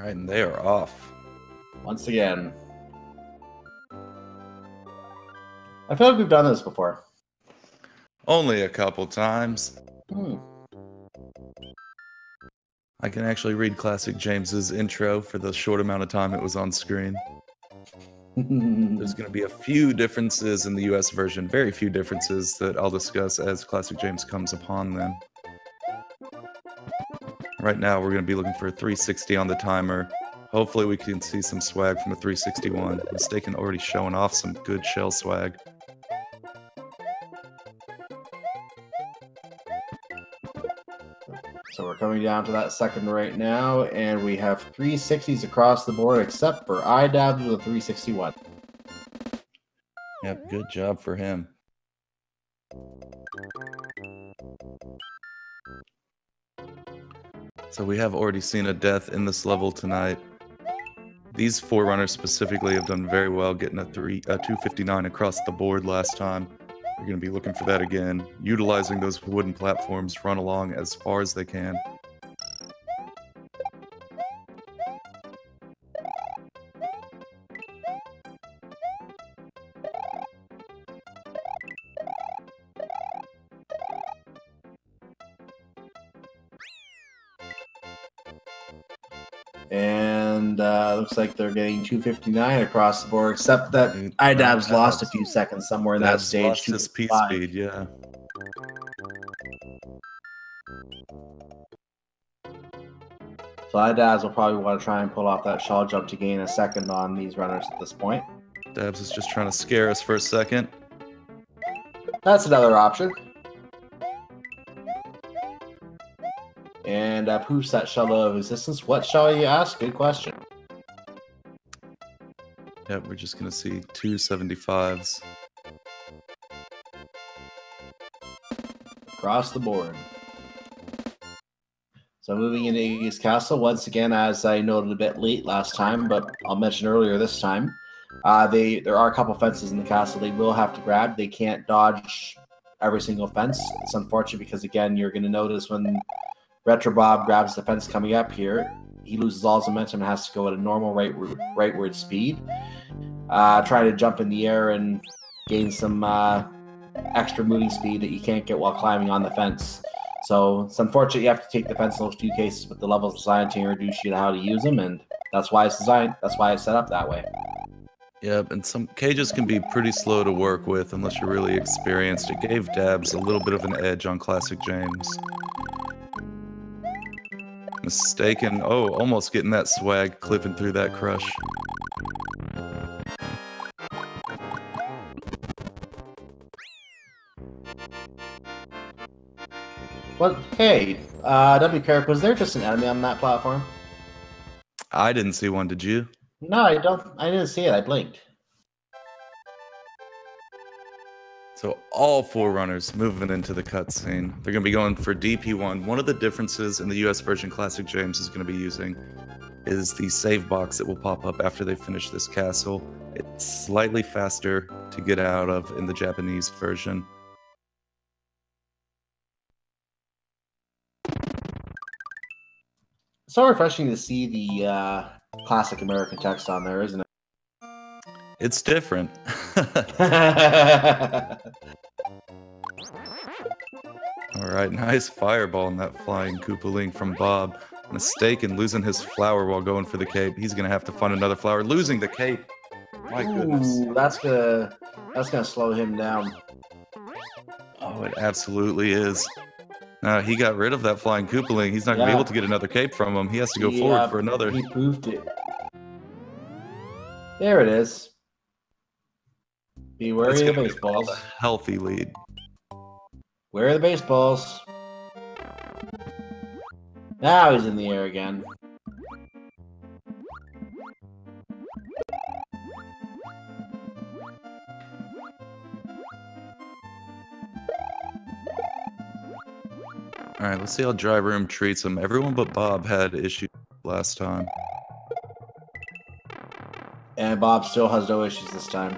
Alright, and they are off. Once again. I feel like we've done this before. Only a couple times. I can actually read Classic James's intro for the short amount of time it was on screen. There's going to be a few differences in the US version, very few differences that I'll discuss as Classic James comes upon them. Right now we're going to be looking for a 360 on the timer. Hopefully we can see some swag from a 361. mystakin already showing off some good shell swag. So we're coming down to that second right now, and we have 360s across the board, except for iDabs with a 361. Yep, good job for him. So we have already seen a death in this level tonight. These forerunners specifically have done very well getting a 259 across the board last time. We're going to be looking for that again, utilizing those wooden platforms, run along as far as they can. And looks like they're getting 259 across the board, except that iDabs lost a few seconds somewhere in that stage. Lost his P-speed, yeah. So iDabs will probably want to try and pull off that shell jump to gain a second on these runners at this point. Dabs is just trying to scare us for a second. That's another option. And poofs that shell of resistance. What shell, you ask? Good question. Yep, we're just going to see 275s. Across the board. So moving into Iggy's Castle, once again, as I noted a bit late last time, but I'll mention earlier this time, there are a couple fences in the castle they will have to grab. They can't dodge every single fence. It's unfortunate because, again, you're going to notice when RetroBob grabs the fence coming up here, he loses all his momentum and has to go at a normal rightward speed. Try to jump in the air and gain some extra moving speed that you can't get while climbing on the fence. So it's unfortunate you have to take the fence in those two cases, but the level's designed to introduce you to how to use them, and that's why it's designed. That's why it's set up that way. Yep, and some cages can be pretty slow to work with unless you're really experienced. It gave Dabs a little bit of an edge on Classic James. mystakin. Oh, almost getting that swag, clipping through that crush. Well, hey, WCarrick, was there just an enemy on that platform? I didn't see one, did you? No, I didn't see it. I blinked. So all forerunners moving into the cutscene. They're going to be going for DP1. One of the differences in the US version Classic James is going to be using is the save box that will pop up after they finish this castle. It's slightly faster to get out of in the Japanese version. It's so refreshing to see the classic American text on there, isn't it? It's different. Alright, nice fireball in that flying Koopaling from Bob. mystakin, losing his flower while going for the cape. He's going to have to find another flower. Losing the cape. My goodness. Ooh, that's gonna slow him down. Oh, it absolutely is. Now, he got rid of that flying Koopaling. He's not going to be able to get another cape from him. He has to go forward for another. He proved it. There it is. Be wary of the baseballs. A healthy lead. Where are the baseballs? Now he's in the air again. Alright, let's see how Dry Room treats him. Everyone but Bob had issues last time. And Bob still has no issues this time.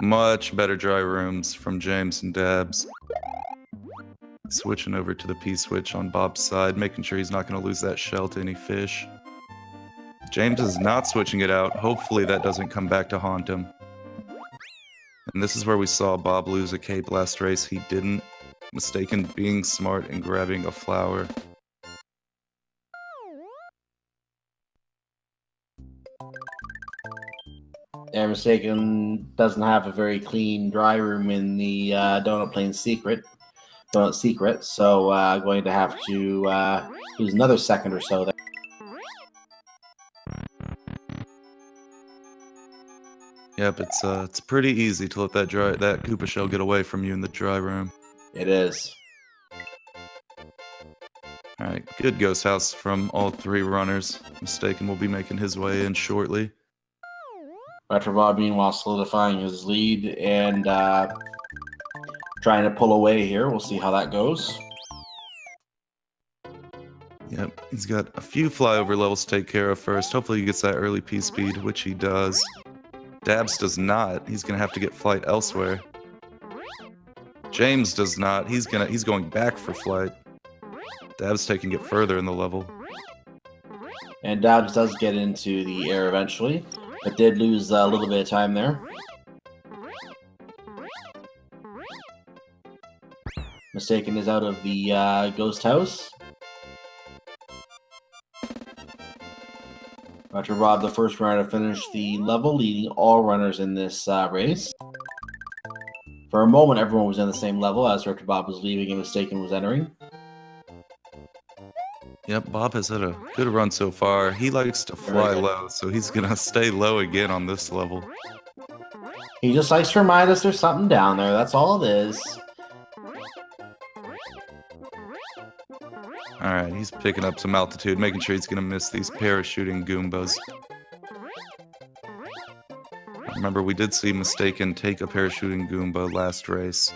Much better Dry Rooms from James and Dabs. Switching over to the P-switch on Bob's side, making sure he's not going to lose that shell to any fish. James is not switching it out. Hopefully that doesn't come back to haunt him. And this is where we saw Bob lose a cape last race. He didn't. Mistaken being smart and grabbing a flower. And Mistaken doesn't have a very clean dry room in the Donut Secret, so going to have to lose another second or so there. Yep, it's pretty easy to let that Koopa shell get away from you in the dry room. It is. Alright, good ghost house from all three runners. Mistaken will be making his way in shortly. RetroBob meanwhile solidifying his lead and trying to pull away here. We'll see how that goes. Yep, he's got a few flyover levels to take care of first. Hopefully he gets that early P-speed, which he does. Dabs does not. He's gonna have to get flight elsewhere. James does not. He's going back for flight. Dabs taking it further in the level. And Dabs does get into the air eventually, but did lose a little bit of time there. Mistaken is out of the ghost house. RetroBob, the first runner to finish the level, leading all runners in this race. For a moment, everyone was in the same level as RetroBob was leaving and Mistaken was entering. Yep, Bob has had a good run so far. He likes to fly low, so he's gonna stay low again on this level. He just likes to remind us there's something down there, that's all it is. Alright, he's picking up some altitude, making sure he's gonna miss these parachuting Goombas. Remember, we did see Mistaken take a parachuting Goomba last race.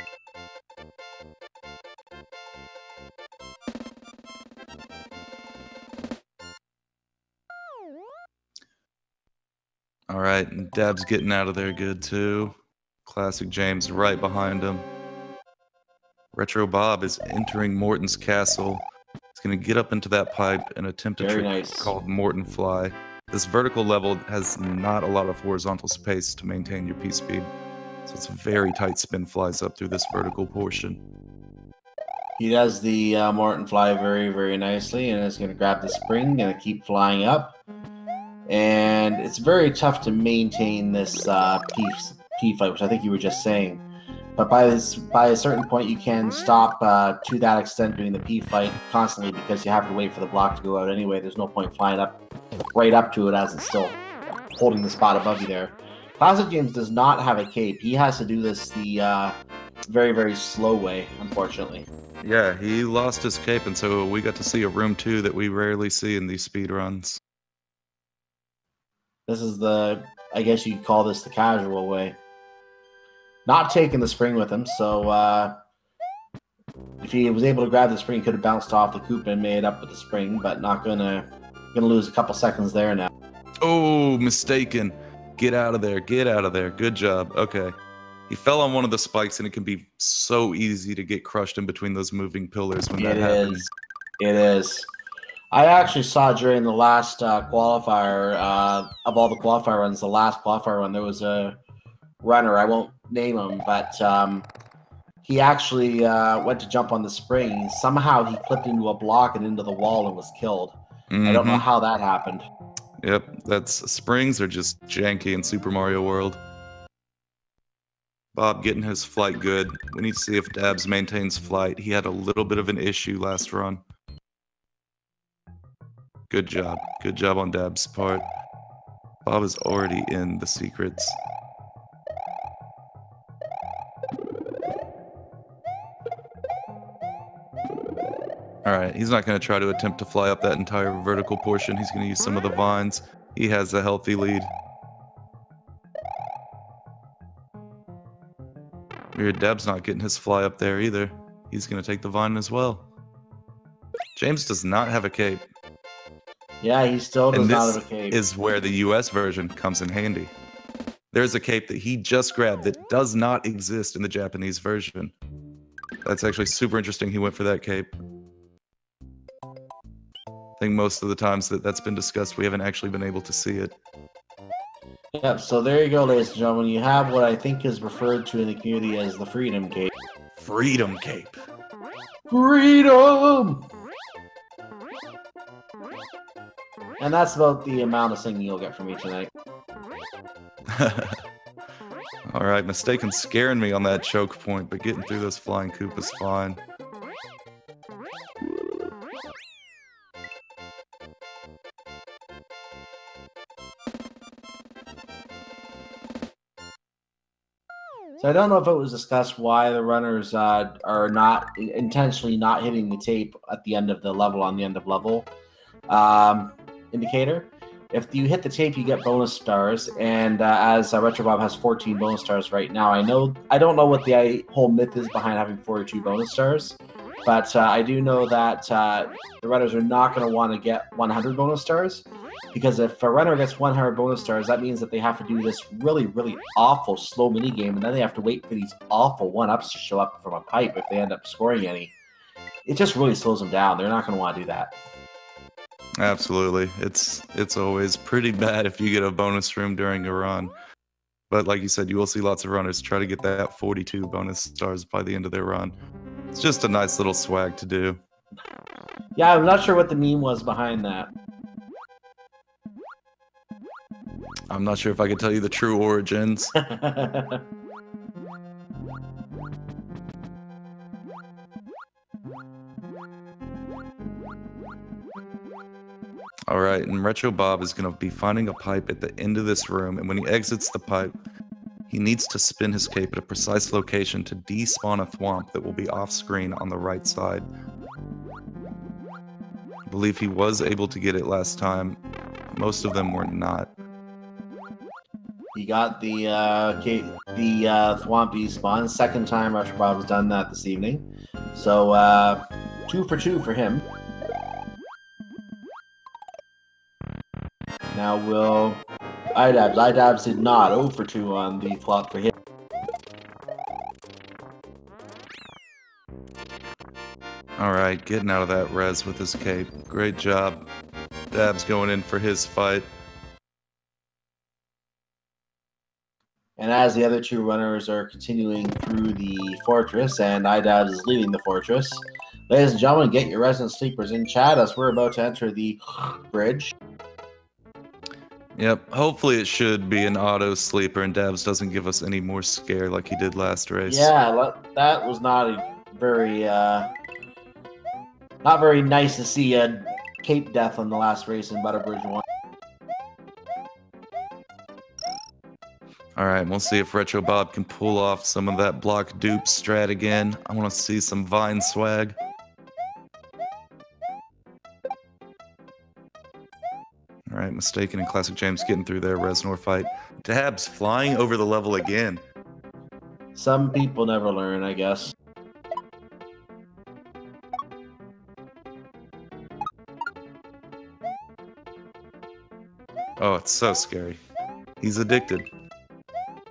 Alright, and Dab's getting out of there good too. ClassicJames right behind him. RetroBob is entering Morton's castle. He's going to get up into that pipe and attempt a trick called Morton Fly. This vertical level has not a lot of horizontal space to maintain your P-speed, so it's very tight spin flies up through this vertical portion. He does the Morton Fly very, very nicely, and is going to grab the spring and keep flying up. And it's very tough to maintain this P-fight, which I think you were just saying. But by a certain point, you can stop to that extent doing the P-fight constantly because you have to wait for the block to go out anyway. There's no point flying up right up to it as it's still holding the spot above you there. ClassicJames does not have a cape. He has to do this the very, very slow way, unfortunately. Yeah, he lost his cape, and so we got to see a room 2 that we rarely see in these speed runs. This is the, I guess you'd call this the casual way. Not taking the spring with him, so if he was able to grab the spring, he could have bounced off the Koopa and made it up with the spring, but not gonna lose a couple seconds there now. Oh, Mistaken. Get out of there, get out of there. Good job. Okay. He fell on one of the spikes, and it can be so easy to get crushed in between those moving pillars when that happens. It is. I actually saw during the last qualifier, of all the qualifier runs, the last qualifier run, there was a runner, I won't name him, but he actually went to jump on the spring. Somehow he clipped into a block and into the wall and was killed. I don't know how that happened. Yep, springs are just janky in Super Mario World. Bob getting his flight good. We need to see if Dabs maintains flight. He had a little bit of an issue last run. Good job. Good job on Dabs' part. Bob is already in the secrets. Alright, he's not going to try to attempt to fly up that entire vertical portion. He's going to use some of the vines. He has a healthy lead. Weird, Dab's not getting his fly up there either. He's going to take the vine as well. James does not have a cape. Yeah, he still does not have a cape. This is where the US version comes in handy. There's a cape that he just grabbed that does not exist in the Japanese version. That's actually super interesting he went for that cape. I think most of the times that's been discussed, we haven't actually been able to see it. Yep, so there you go, ladies and gentlemen. You have what I think is referred to in the community as the Freedom Cape. Freedom cape. Freedom! And that's about the amount of singing you'll get from me tonight. Alright, Mystakin scaring me on that choke point, but getting through those flying Koopas fine. So I don't know if it was discussed why the runners are not intentionally not hitting the tape at the end of the level on the end of level indicator. If you hit the tape, you get bonus stars, and as RetroBob has 14 bonus stars right now, I don't know what the whole myth is behind having 42 bonus stars, but I do know that the runners are not going to want to get 100 bonus stars, because if a runner gets 100 bonus stars, that means that they have to do this really, really awful slow mini game, and then they have to wait for these awful one-ups to show up from a pipe if they end up scoring any. It just really slows them down. They're not going to want to do that. Absolutely. It's always pretty bad if you get a bonus room during a run. But like you said, you will see lots of runners try to get that 42 bonus stars by the end of their run. It's just a nice little swag to do. Yeah, I'm not sure what the meme was behind that. I'm not sure if I can tell you the true origins. Alright, and RetroBob is going to be finding a pipe at the end of this room, and when he exits the pipe, he needs to spin his cape at a precise location to despawn a thwomp that will be off-screen on the right side. I believe he was able to get it last time. Most of them were not. He got the thwomp despawn. Second time RetroBob has done that this evening. So, 2 for 2 for him. Now will iDabs. iDabs did not. 0 for 2 on the flop for him. Alright, getting out of that res with his cape. Great job. Dabs going in for his fight. And as the other two runners are continuing through the fortress, and iDabs is leaving the fortress, ladies and gentlemen, get your resident sleepers in chat as we're about to enter the bridge. Yep, hopefully it should be an auto sleeper and Dabs doesn't give us any more scare like he did last race. Yeah, that was not a very, not very nice to see a cape death on the last race in Butterbridge 1. Alright, we'll see if RetroBob can pull off some of that block dupe strat again. I want to see some Vine swag. Alright, Mystakin and ClassicJames getting through their Reznor fight. Dabs flying over the level again. Some people never learn, I guess. Oh, it's so scary. He's addicted.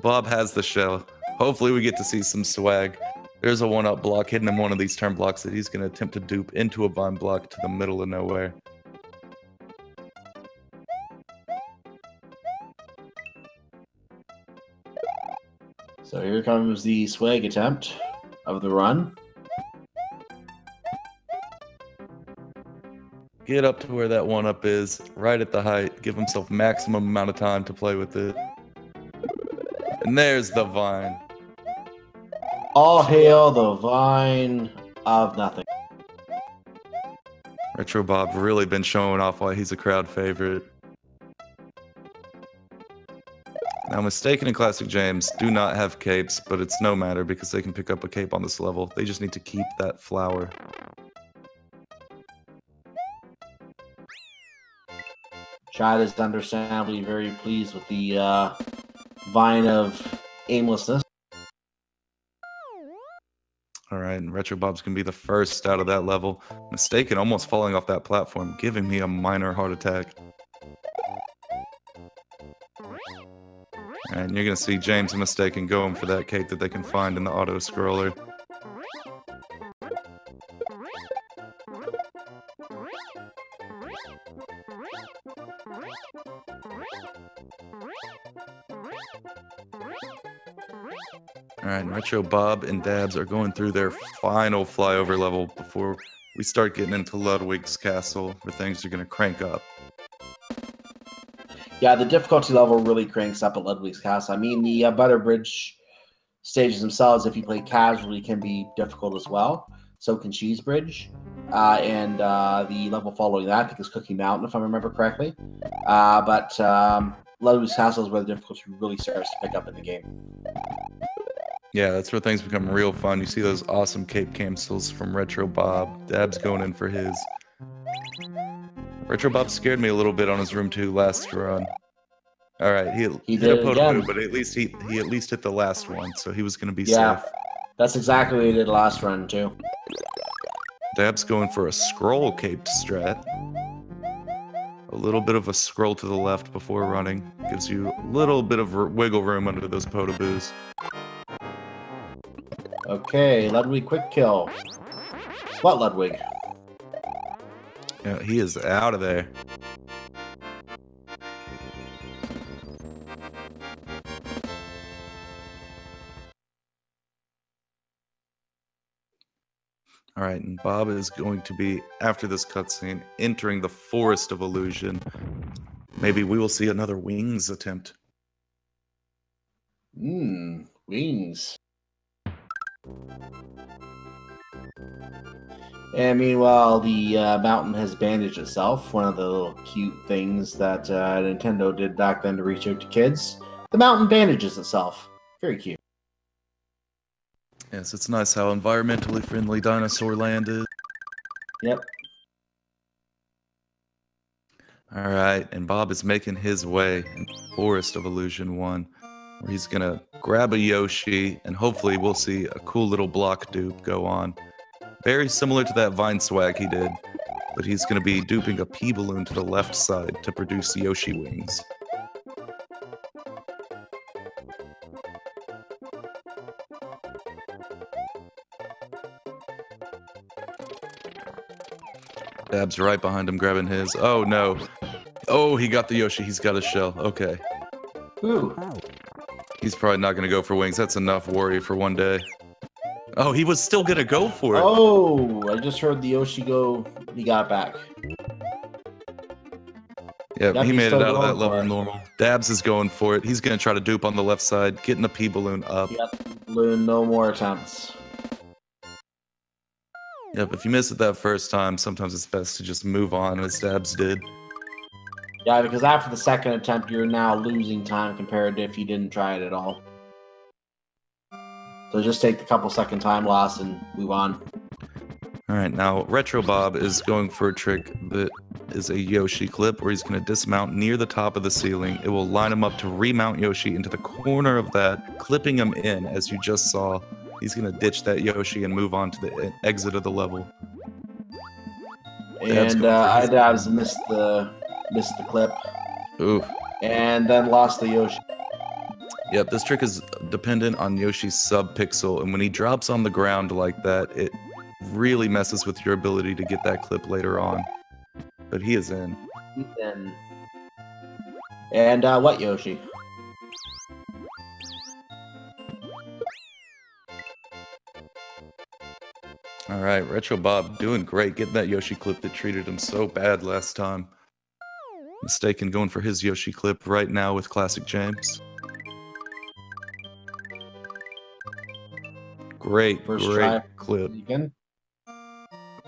Bob has the shell. Hopefully we get to see some swag. There's a one-up block hidden in one of these turn blocks that he's going to attempt to dupe into a vine block to the middle of nowhere. So here comes the swag attempt of the run. Get up to where that one-up is, right at the height. Give himself maximum amount of time to play with it. And there's the vine. All hail the vine of nothing. RetroBob really been showing off why he's a crowd favorite. Now, Mystakin and ClassicJames do not have capes, but it's no matter because they can pick up a cape on this level. They just need to keep that flower. Chad is understandably very pleased with the vine of aimlessness. Alright, and RetroBob's gonna be the first out of that level. Mystakin almost falling off that platform, giving me a minor heart attack. And you're gonna see James and Mystakin going for that cape that they can find in the auto scroller. And RetroBob and Dabs are going through their final flyover level before we start getting into Ludwig's castle, where things are going to crank up. Yeah, the difficulty level really cranks up at Ludwig's castle. I mean, the Butter Bridge stages themselves, if you play casually, can be difficult as well. So can Cheese Bridge. And the level following that, I think, is Cookie Mountain, if I remember correctly. But Ludwig's castle is where the difficulty really starts to pick up in the game. Yeah, that's where things become real fun. You see those awesome cape cancels from RetroBob. Dab's going in for his. RetroBob scared me a little bit on his room 2 last run. All right, he hit a Potato, but at least he hit the last one, so he was going to be safe. That's exactly what he did last run too. Dab's going for a scroll caped strat. A little bit of a scroll to the left before running. Gives you a little bit of wiggle room under those Potaboos. Okay, Ludwig quick kill. What Ludwig? Yeah, he is out of there. All right, and Bob is going to be, after this cutscene, entering the Forest of Illusion. Maybe we will see another Wings attempt. Wings. And meanwhile, the mountain has bandaged itself. One of the little cute things that Nintendo did back then to reach out to kids. The mountain bandages itself. Very cute. Yes, it's nice how environmentally friendly Dinosaur Land is. Yep. All right, and Bob is making his way in Forest of Illusion 1, where he's going to grab a Yoshi, and hopefully we'll see a cool little block dupe go on. Very similar to that Vine swag he did, but he's going to be duping a P-Balloon to the left side to produce Yoshi wings. Dab's right behind him, grabbing his. Oh, no. Oh, he got the Yoshi. He's got a shell. Okay. Ooh. He's probably not going to go for wings. That's enough worry for one day. Oh, he was still going to go for it. Oh, I just heard the Yoshi go. He got it back. Yeah, he made it out of that level normal. Dabs is going for it. He's going to try to dupe on the left side, getting a P-Balloon up. Yep, balloon, no more attempts. Yep, if you miss it that first time, sometimes it's best to just move on, as Dabs did. Yeah, because after the second attempt, you're now losing time compared to if you didn't try it at all. So just take the couple second time loss and move on. Alright, now RetroBob is going for a trick that is a Yoshi clip where he's going to dismount near the top of the ceiling. It will line him up to remount Yoshi into the corner of that, clipping him in, as you just saw. He's going to ditch that Yoshi and move on to the exit of the level. And Dabs missed the clip. Ooh. And then lost the Yoshi. Yep, this trick is dependent on Yoshi's sub-pixel, and when he drops on the ground like that, it really messes with your ability to get that clip later on. But he is in. He's in. And what Yoshi? Alright, RetroBob doing great, getting that Yoshi clip that treated him so bad last time. Mystakin going for his Yoshi clip right now with ClassicJames. Great clip. Again?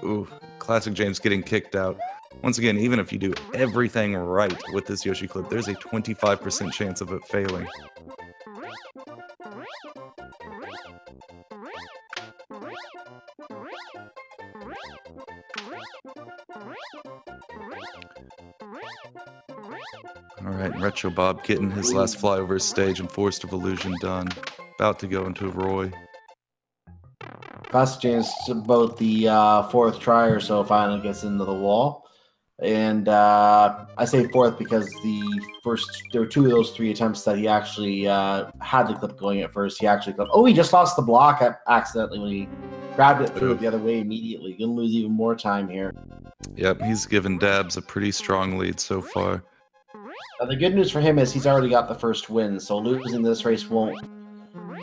Ooh, ClassicJames getting kicked out. Once again, even if you do everything right with this Yoshi clip, there's a 25% chance of it failing. Alright, RetroBob getting his last flyover stage and Forest of Illusion done. About to go into Roy. ClassicJames, about the fourth try or so, finally gets into the wall. And I say fourth because there were two of those three attempts that he actually had the clip going at first. He actually clipped. Oh, he just lost the block accidentally when he grabbed it, threw it the other way immediately. Gonna lose even more time here. Yep, he's given Dabs a pretty strong lead so far. The good news for him is he's already got the first win, so losing this race won't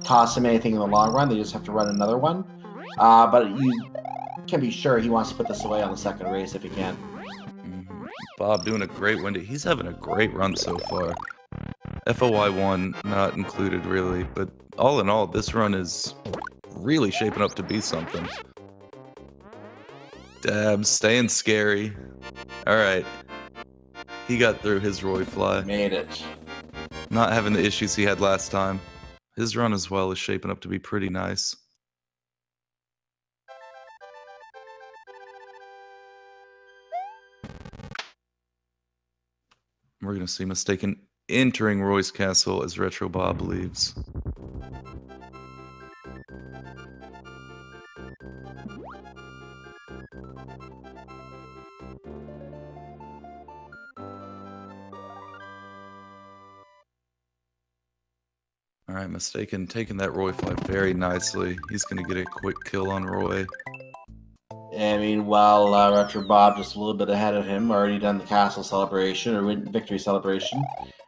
cost him anything in the long run. They just have to run another one. But you can be sure he wants to put this away on the second race if he can. Bob doing a great Wendy. He's having a great run so far. FOI1 not included really, but all in all, this run is really shaping up to be something. Dabs staying scary. Alright. He got through his Roy Fly. Made it. Not having the issues he had last time. His run as well is shaping up to be pretty nice. We're going to see Mystakin entering Roy's castle as RetroBob leaves. Alright, Mystakin taking that Roy Fly very nicely. He's going to get a quick kill on Roy. I mean, while RetroBob just a little bit ahead of him, already done the castle celebration, or victory celebration,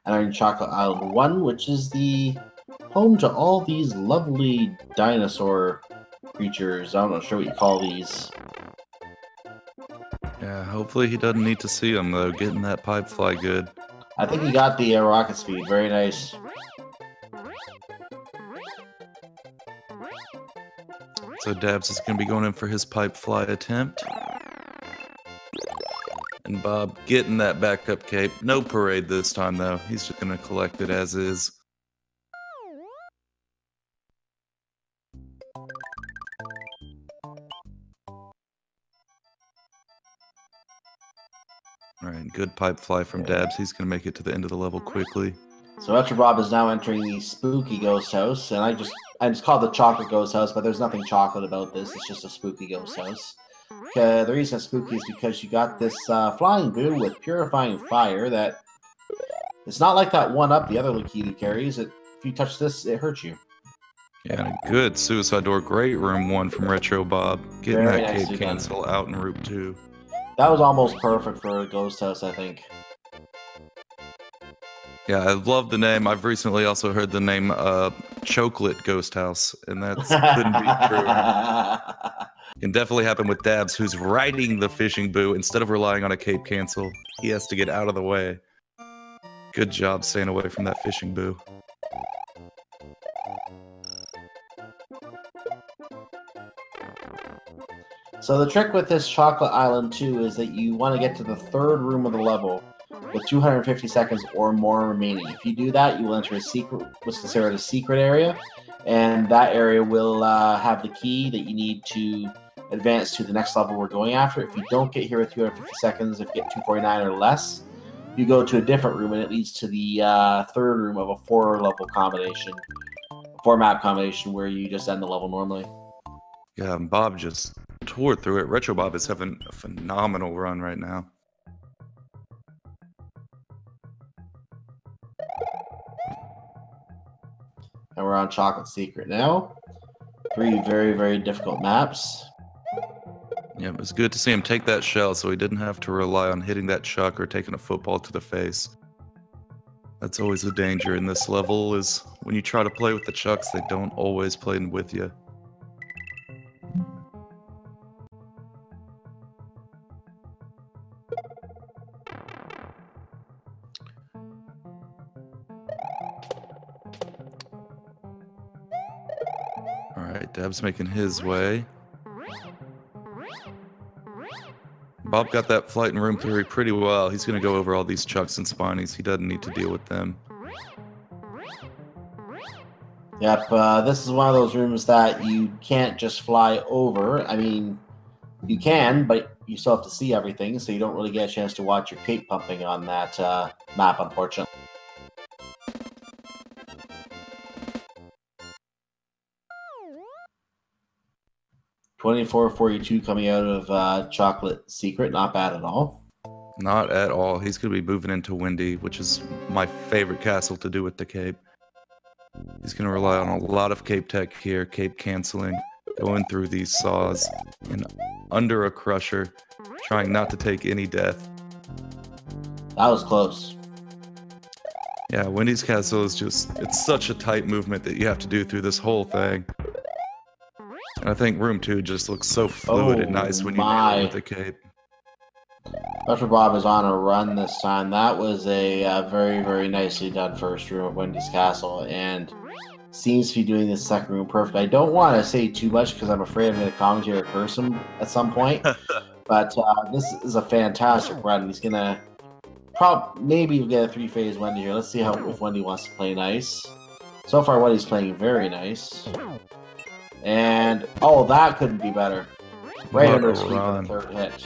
and are in Chocolate Island 1, which is the home to all these lovely dinosaur creatures. I'm not sure what you call these. Yeah, hopefully he doesn't need to see them, though. Getting that pipe fly good. I think he got the rocket speed. Very nice. So Dabs is going to be going in for his pipe fly attempt. And Bob getting that backup cape. No parade this time, though. He's just going to collect it as is. Alright, good pipe fly from Dabs. He's going to make it to the end of the level quickly. So RetroBob is now entering the spooky ghost house, and I just called the chocolate ghost house, but there's nothing chocolate about this. It's just a spooky ghost house. The reason it's spooky is because you got this flying boo with purifying fire that it's not like that one up the other Lukitu carries. If you touch this, it hurts you. Yeah, good suicide door. Great room 1 from RetroBob. Getting Very that nicely cape cancel out in route 2. That was almost perfect for a ghost house, I think. Yeah, I love the name. I've recently also heard the name Chocolate Ghost House, and that couldn't be true. Can definitely happen with Dabs, who's riding the fishing boo instead of relying on a cape cancel. He has to get out of the way. Good job staying away from that fishing boo. So the trick with this Chocolate Island 2 is that you want to get to the third room of the level with 250 seconds or more remaining. If you do that, you will enter a secret, what's considered a secret area, and that area will have the key that you need to advance to the next level we're going after. If you don't get here with 250 seconds, if you get 249 or less, you go to a different room, and it leads to the third room of a 4-level combination, 4-map combination, where you just end the level normally. Yeah, and Bob just tore through it. RetroBob is having a phenomenal run right now. And we're on Chocolate Secret now. 3 very, very difficult maps. Yeah, it was good to see him take that shell so he didn't have to rely on hitting that chuck or taking a football to the face. That's always a danger in this level, is when you try to play with the chucks, they don't always play with you. Alright, Dab's making his way. Bob got that flight in room 3 pretty well. He's going to go over all these chucks and spinies. He doesn't need to deal with them. Yep, this is one of those rooms that you can't just fly over. I mean, you can, but you still have to see everything, so you don't really get a chance to watch your cape pumping on that map, unfortunately. $24.42 coming out of Chocolate Secret. Not bad at all. Not at all. He's going to be moving into Windy, which is my favorite castle to do with the cape. He's going to rely on a lot of cape tech here, cape canceling, going through these saws, and under a crusher, trying not to take any death. That was close. Yeah, Wendy's Castle is just, it's such a tight movement that you have to do through this whole thing. And I think room 2 just looks so fluid and nice when you nail it with the cape. RetroBob is on a run this time. That was a very, very nicely done first room of Wendy's Castle, and seems to be doing this second room perfect. I don't want to say too much because I'm afraid I'm going to commentate or curse him at some point, but this is a fantastic run. He's going to maybe get a 3-phase Wendy here. Let's see if Wendy wants to play nice. So far, Wendy's playing very nice. And, oh, that couldn't be better. Right under his feet for the third hit.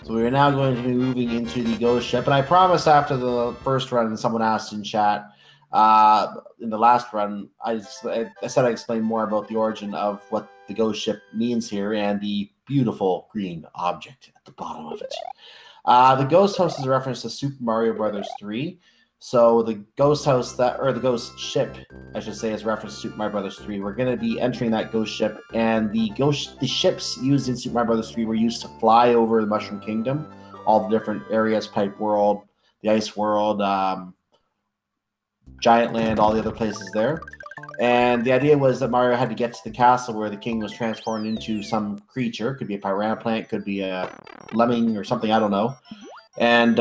So we are now going to be moving into the ghost ship. And I promised after the first run, and someone asked in chat, in the last run, I said I'd explain more about the origin of what the ghost ship means here and the beautiful green object at the bottom of it. The ghost house is a reference to Super Mario Brothers 3. So the ghost house or the ghost ship, I should say, is reference to Super Mario Brothers 3. We're going to be entering that ghost ship, and the ships used in Super Mario Brothers 3 were used to fly over the Mushroom Kingdom, all the different areas, Pipe World, the Ice World, Giant Land, all the other places there. And the idea was that Mario had to get to the castle where the king was transformed into some creature. Could be a piranha plant, could be a lemming or something, I don't know. And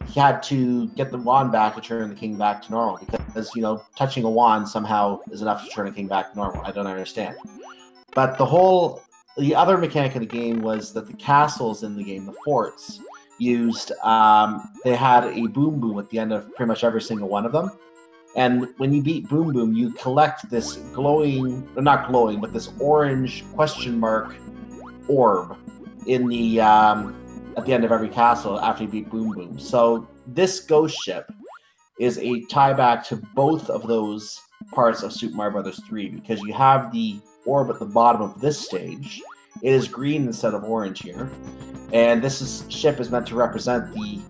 he had to get the wand back to turn the king back to normal, because, you know, touching a wand somehow is enough to turn a king back to normal. I don't understand. But the other mechanic of the game was that the castles in the game, the forts, used, they had a boom boom at the end of pretty much every single one of them. And when you beat Boom Boom, you collect this glowing, not glowing, but this orange question mark orb in the at the end of every castle after you beat Boom Boom. So this ghost ship is a tie back to both of those parts of Super Mario Brothers 3, because you have the orb at the bottom of this stage. It is green instead of orange here, and this ship is meant to represent the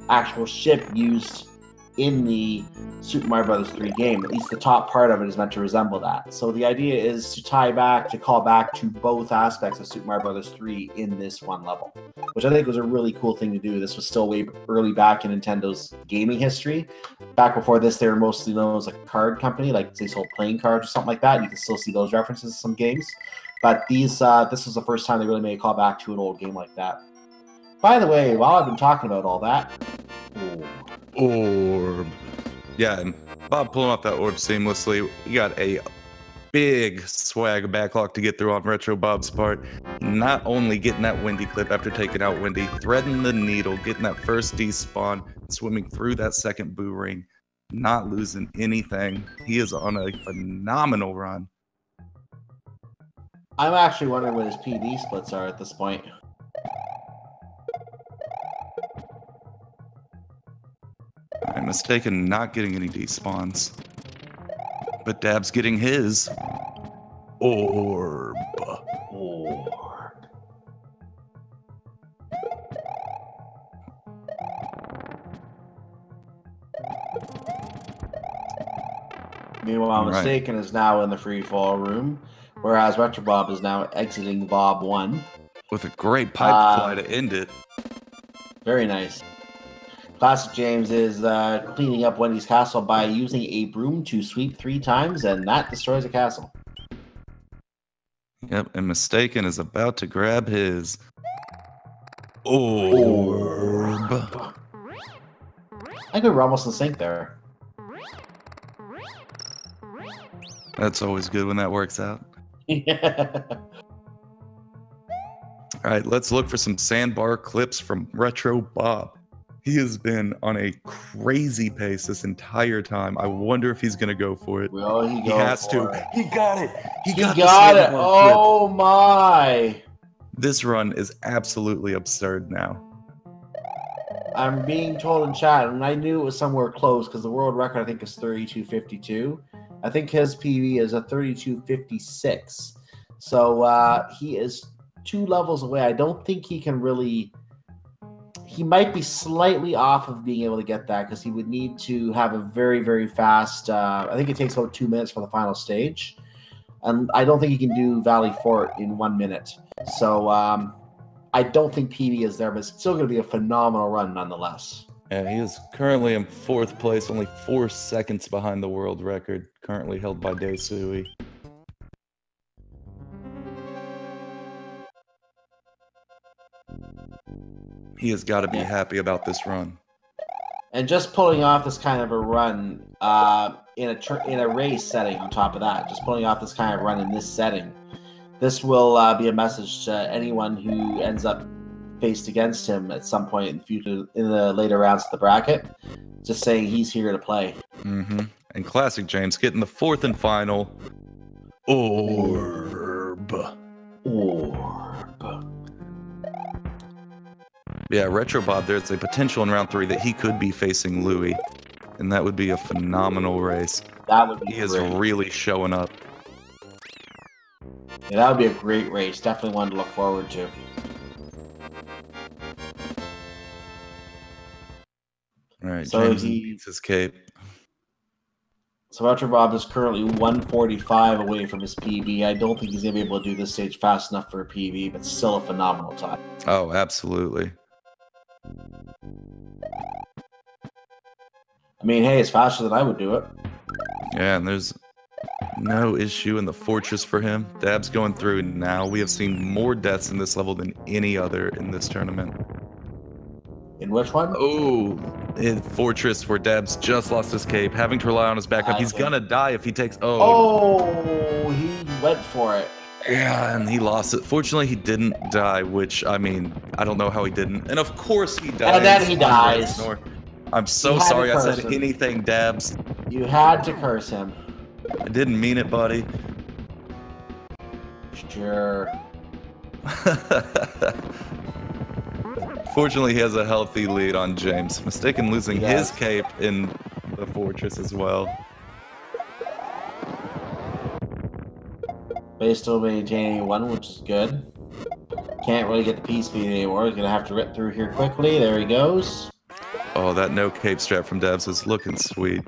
actual ship used in the Super Mario Brothers 3 game. At least the top part of it is meant to resemble that. So the idea is to call back to both aspects of Super Mario Brothers 3 in this one level, which I think was a really cool thing to do. This was still way early back in Nintendo's gaming history. Back before this, they were mostly known as a card company, like they sold playing cards or something like that. You can still see those references in some games. But this was the first time they really made a callback to an old game like that. By the way, while I've been talking about all that, orb. Yeah, and Bob pulling off that orb seamlessly. You got a big swag backlog to get through on RetroBob's part. Not only getting that Wendy clip after taking out Wendy, threading the needle, getting that first despawn, swimming through that second boo ring, not losing anything. He is on a phenomenal run. I'm actually wondering what his PD splits are at this point. I'm mistaken not getting any despawns. But Dab's getting his orb. Meanwhile, Mystakin is now in the free fall room, whereas RetroBob is now exiting Bob 1. With a great pipe fly to end it. Very nice. ClassicJames is cleaning up Wendy's castle by using a broom to sweep 3 times, and that destroys a castle. Yep, and Mystakin is about to grab his orb. I think we're almost in sync there. That's always good when that works out. All right, let's look for some sandbar clips from RetroBob. He has been on a crazy pace this entire time. I wonder if he's going to go for it. Well, he has to. He got it. He got it. Oh, my. This run is absolutely absurd now. I'm being told in chat, and I knew it was somewhere close because the world record, I think, is 32:52. I think his PB is a 32:56. So he is 2 levels away. I don't think he can really... He might be slightly off of being able to get that because he would need to have a very, very fast... I think it takes about 2 minutes for the final stage. And I don't think he can do Valley Fort in 1 minute. So I don't think PB is there, but it's still going to be a phenomenal run nonetheless. Yeah, he is currently in 4th place, only 4 seconds behind the world record, currently held by Daesui. He has got to be happy about this run. And just pulling off this kind of a run in a race setting on top of that, just pulling off this kind of run in this setting, this will be a message to anyone who ends up faced against him at some point in the future, in the later rounds of the bracket, just saying he's here to play. Mm-hmm. And ClassicJames getting the 4th and final orb. Yeah, RetroBob, there's a potential in round 3 that he could be facing Louis, and that would be a phenomenal race. That would be He is really showing up. Yeah, that would be a great race. Definitely one to look forward to. All right, so James beats his cape. So RetroBob is currently 145 away from his PB. I don't think he's going to be able to do this stage fast enough for a PB, but still a phenomenal time. Oh, absolutely. I mean, hey, it's faster than I would do it. Yeah, and there's no issue in the fortress for him. Dab's going through now. We have seen more deaths in this level than any other in this tournament. In which one? Oh, in Fortress, where Dab's just lost his cape, having to rely on his backup. He's gonna die if he takes... Oh, he went for it. Yeah, and he lost it. Fortunately, he didn't die, which, I mean, I don't know how he didn't. And of course he dies. And then he dies. I'm so sorry I said anything, Dabs. You had to curse him. I didn't mean it, buddy. Sure. Fortunately, he has a healthy lead on James. mystakin losing his cape in the Fortress as well. But still maintaining 1, which is good. Can't really get the P-speed anymore. He's going to have to rip through here quickly. There he goes. Oh, that no cape strap from Dabs is looking sweet.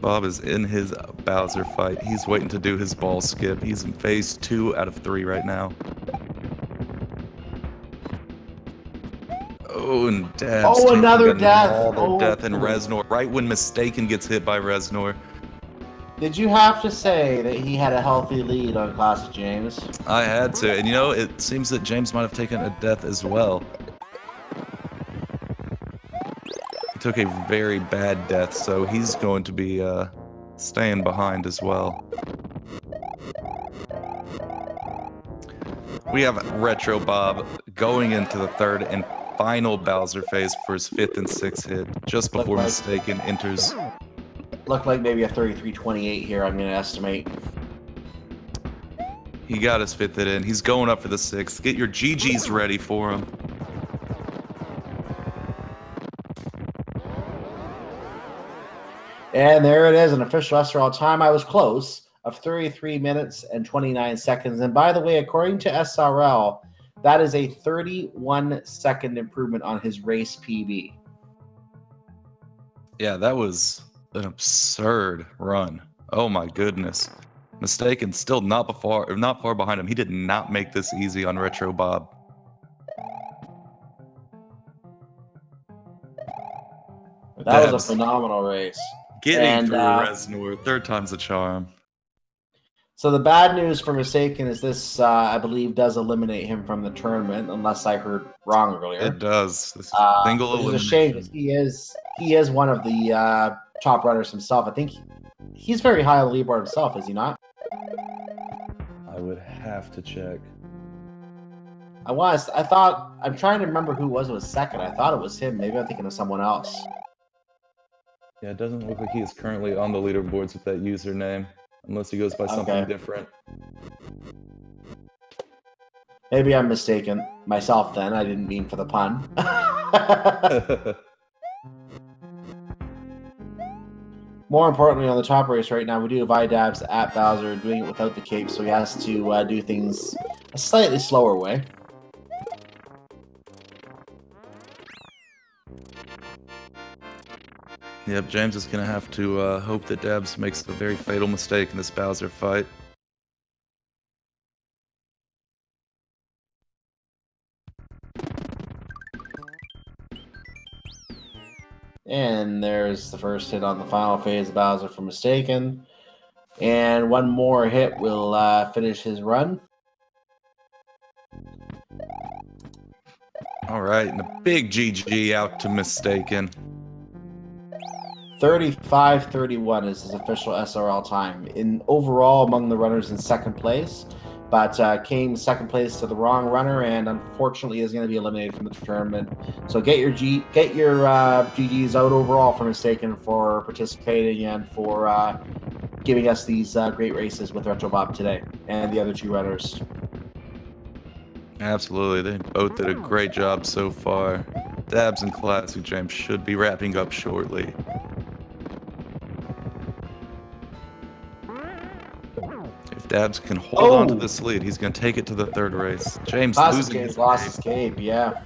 Bob is in his Bowser fight. He's waiting to do his ball skip. He's in phase 2 out of 3 right now. Oh, and Dabs. Oh, another death. Death in Reznor. Right when mystakin gets hit by Reznor. Did you have to say that he had a healthy lead on ClassicJames? I had to. And you know, it seems that James might have taken a death as well. He took a very bad death, so he's going to be staying behind as well. We have RetroBob going into the 3rd and final Bowser phase for his 5th and 6th hit, just before mystakin enters. Looked like maybe a 33-28 here, I'm going to estimate. He got his 5th hit in. He's going up for the 6th. Get your GGs ready for him. And there it is, an official SRL time. I was close, of 33 minutes and 29 seconds. And by the way, according to SRL, that is a 31-second improvement on his race PB. Yeah, that was an absurd run. Oh my goodness. mystakin still not far behind him. He did not make this easy on RetroBob. That was a phenomenal race. Getting through Reznor, 3rd time's the charm. So the bad news for mystakin is this, I believe, does eliminate him from the tournament, unless I heard wrong earlier. It does. This single elimination. It's a shame because he is one of the top runners himself. I think he's very high on the leaderboard himself, is he not? I would have to check. I'm trying to remember who was 2nd. I thought it was him. Maybe I'm thinking of someone else. Yeah, it doesn't look like he is currently on the leaderboards with that username, unless he goes by something different. Maybe I'm mistaken myself then. I didn't mean for the pun. More importantly, on the top race right now, we do have iDabs at Bowser doing it without the cape, so he has to do things a slightly slower way. Yep, James is going to have to hope that Dabs makes a very fatal mistake in this Bowser fight. And there's the first hit on the final phase of Bowser for Mystakin. And one more hit will finish his run. All right, and a big GG out to Mystakin. 35-31 is his official SRL time. In overall among the runners in second place, but came second place to the wrong runner, and unfortunately is going to be eliminated from the tournament. So get your GGs out overall for Mystakin, for participating and for giving us these great races with RetroBob today and the other two runners. Absolutely, they both did a great job so far. Dabs and ClassicJames should be wrapping up shortly. If Dabs can hold on to this lead, he's going to take it to the third race. James losing his lost his cape, yeah.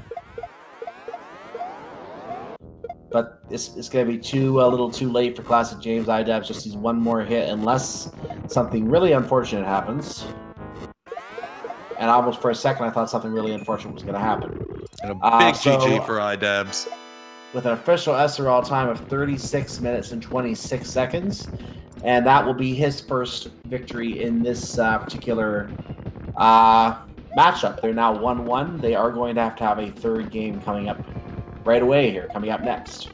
But it's going to be a little too late for ClassicJames. iDabs just needs one more hit unless something really unfortunate happens. And almost for a second, I thought something really unfortunate was going to happen. And a big GG for iDabs. With an official SRL time of 36 minutes and 26 seconds. And that will be his first victory in this particular matchup. They're now 1-1. They are going to have a third game coming up right away here, coming up next.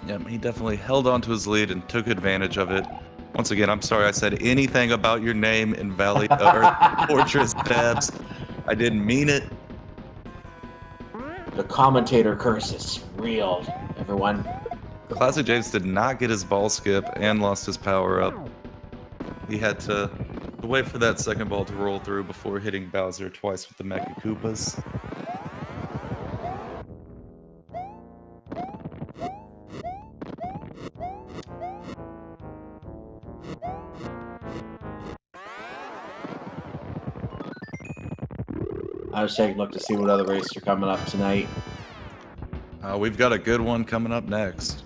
Yep, he definitely held on to his lead and took advantage of it. Once again, I'm sorry I said anything about your name in Valley or Fortress Dabs. I didn't mean it. The commentator curse is real, everyone. ClassicJames did not get his ball skip and lost his power up. He had to wait for that second ball to roll through before hitting Bowser twice with the Mecha Koopas. I was taking a look to see what other races are coming up tonight. We've got a good one coming up next.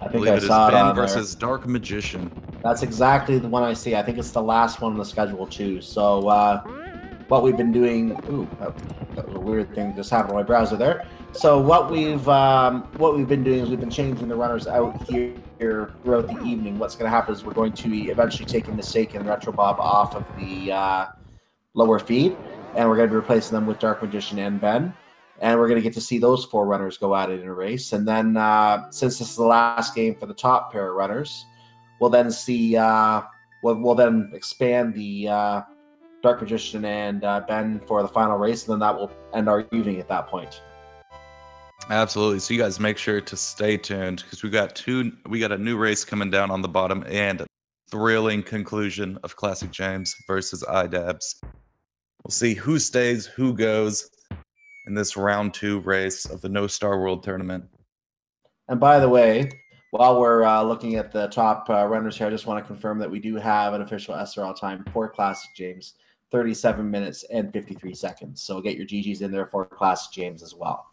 I think I saw it Ben on versus Dark Magician. That's exactly the one I see. I think it's the last one on the schedule too. So what we've been doing. Ooh, that was a weird thing that just happened on my browser there. So what we've been doing is we've been changing the runners out here throughout the evening. What's going to happen is we're going to be eventually taking Mystakin and RetroBob off of the lower feed, and we're going to be replacing them with Dark Magician and Ben. And we're going to get to see those four runners go at it in a race. And then since this is the last game for the top pair of runners, we'll then see, we'll then expand the Dark Magician and Ben for the final race. And then that will end our evening at that point. Absolutely. So you guys make sure to stay tuned because we got a new race coming down on the bottom and a thrilling conclusion of ClassicJames versus iDabs. We'll see who stays, who goes in this round 2 race of the No Star World Tournament. And by the way, while we're looking at the top runners here, I just want to confirm that we do have an official SRL time for ClassicJames, 37 minutes and 53 seconds. So get your GGs in there for ClassicJames as well.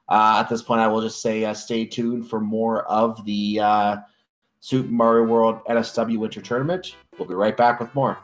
At this point, I will just say stay tuned for more of the Super Mario World NSW Winter Tournament. We'll be right back with more.